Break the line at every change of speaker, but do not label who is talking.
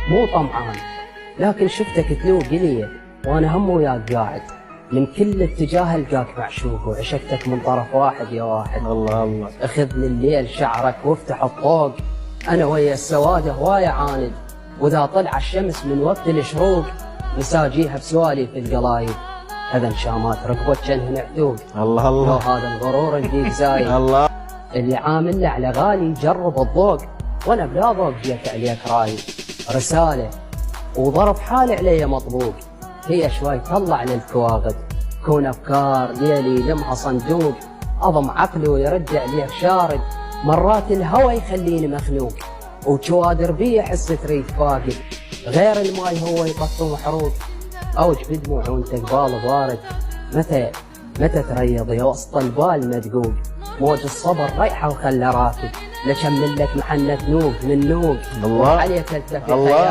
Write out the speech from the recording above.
مو طمعان، لكن شفتك تلوق لي وانا هم وياك قاعد، من كل اتجاه القاك معشوق، وعشقتك من طرف واحد يا واحد.
الله الله.
اخذني الليل شعرك وافتح الطوق، انا ويا السواد هواية عاند، واذا طلع الشمس من وقت الشروق نساجيها بسوالي في القلايب. هذا شامات ركبت جنهن عتوق.
الله
لو
الله.
هذا الغرور الجيك زايد،
الله.
اللي عامل له على غالي جرب الذوق، وانا بلا ذوق جيت عليك رايد. رسالة وظرف حالي علي مطبوق، هي شوي طلع للكواغد، كون افكار ليلي لمها صندوق، اضم عقلي ويرجع لي شارد. مرات الهوى يخليني مخنوق، وجوادر بي احس تريد فاقد، غير الماي هو يقطم حروق، اوج بدموع وانت قبال بارد. متى تريض يا وسط البال مدقوق، موج الصبر ريحه وخلى راكد، لكمل لك محنة نوق من نوق.
الله
عليك التفت
الله.